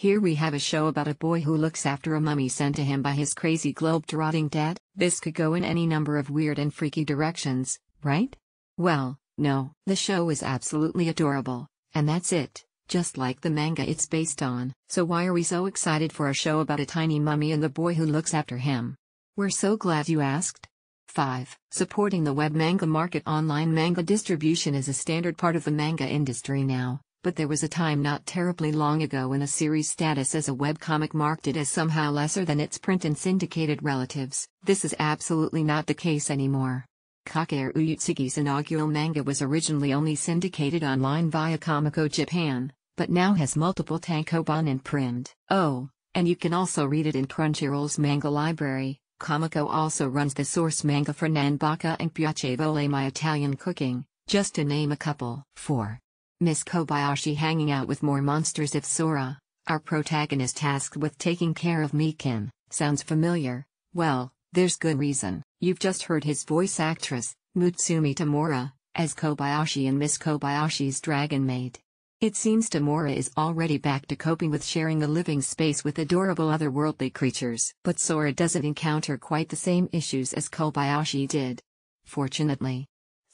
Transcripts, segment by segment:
Here we have a show about a boy who looks after a mummy sent to him by his crazy globe-trotting dad. This could go in any number of weird and freaky directions, right? Well, no. The show is absolutely adorable, and that's it, just like the manga it's based on. So why are we so excited for a show about a tiny mummy and the boy who looks after him? We're so glad you asked. 5. Supporting the web manga market. Online manga distribution is a standard part of the manga industry now, but there was a time not terribly long ago when a series' status as a webcomic marked it as somehow lesser than its print and syndicated relatives. This is absolutely not the case anymore. Kakeru Utsugi's inaugural manga was originally only syndicated online via Comico Japan, but now has multiple tankobon in print. Oh, and you can also read it in Crunchyroll's manga library. Comico also runs the source manga for Nanbaka and Piacevole My Italian Cooking, just to name a couple. 4. Miss Kobayashi hanging out with more monsters. If Sora, our protagonist tasked with taking care of Mikin, sounds familiar, well, there's good reason. You've just heard his voice actress, Mutsumi Tamura, as Kobayashi in Miss Kobayashi's Dragon Maid. It seems Tamura is already back to coping with sharing a living space with adorable otherworldly creatures. But Sora doesn't encounter quite the same issues as Kobayashi did. Fortunately.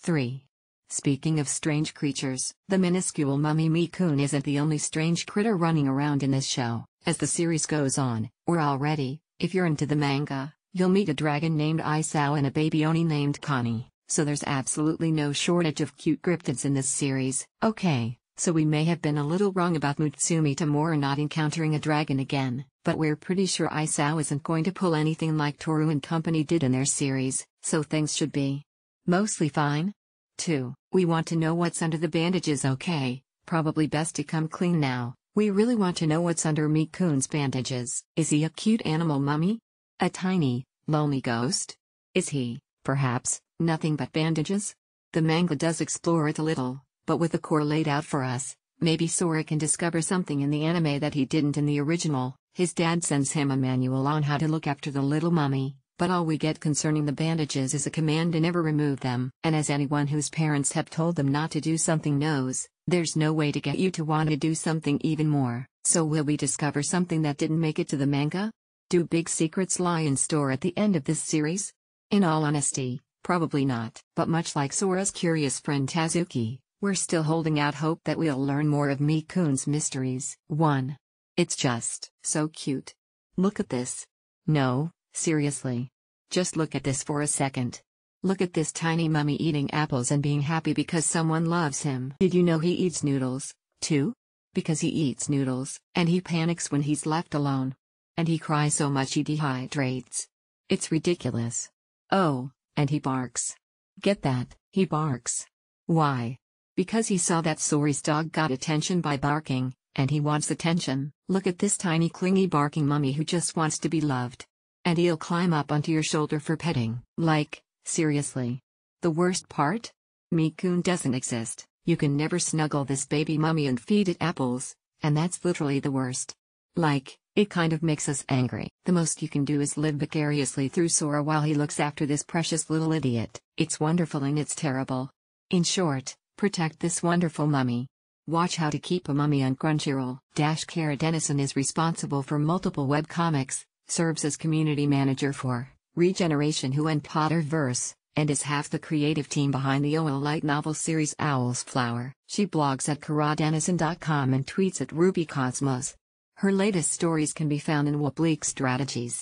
3. Speaking of strange creatures, the minuscule mummy Mikun isn't the only strange critter running around in this show. As the series goes on, or already, if you're into the manga, you'll meet a dragon named Isao and a baby Oni named Connie, so there's absolutely no shortage of cute cryptids in this series. Okay, so we may have been a little wrong about Mutsumi Tamura not encountering a dragon again, but we're pretty sure Isao isn't going to pull anything like Toru and company did in their series, so things should be mostly fine. 2. We want to know what's under the bandages. Okay, probably best to come clean now. We really want to know what's under Mikun's bandages. Is he a cute animal mummy? A tiny, lonely ghost? Is he, perhaps, nothing but bandages? The manga does explore it a little, but with the core laid out for us, maybe Sora can discover something in the anime that he didn't in the original. His dad sends him a manual on how to look after the little mummy, but all we get concerning the bandages is a command to never remove them. And as anyone whose parents have told them not to do something knows, there's no way to get you to want to do something even more. So will we discover something that didn't make it to the manga? Do big secrets lie in store at the end of this series? In all honesty, probably not. But much like Sora's curious friend Tazuki, we're still holding out hope that we'll learn more of Mikun's mysteries. 1. It's just so cute. Look at this. No, seriously. Just look at this for a second. Look at this tiny mummy eating apples and being happy because someone loves him. Did you know he eats noodles, too? Because he eats noodles, and he panics when he's left alone. And he cries so much he dehydrates. It's ridiculous. Oh, and he barks. Get that, he barks. Why? Because he saw that Sori's dog got attention by barking, and he wants attention. Look at this tiny clingy barking mummy who just wants to be loved. And he'll climb up onto your shoulder for petting. Like, seriously. The worst part? Mikun doesn't exist. You can never snuggle this baby mummy and feed it apples, and that's literally the worst. Like, it kind of makes us angry. The most you can do is live vicariously through Sora while he looks after this precious little idiot. It's wonderful and it's terrible. In short, protect this wonderful mummy. Watch How to Keep a Mummy on Crunchyroll. Kara Dennison is responsible for multiple webcomics, serves as community manager for Regeneration Who and Potterverse, and is half the creative team behind the OL light novel series Owl's Flower. She blogs at karadennison.com and tweets at RubyCosmos. Her latest stories can be found in Wobbleek Strategies.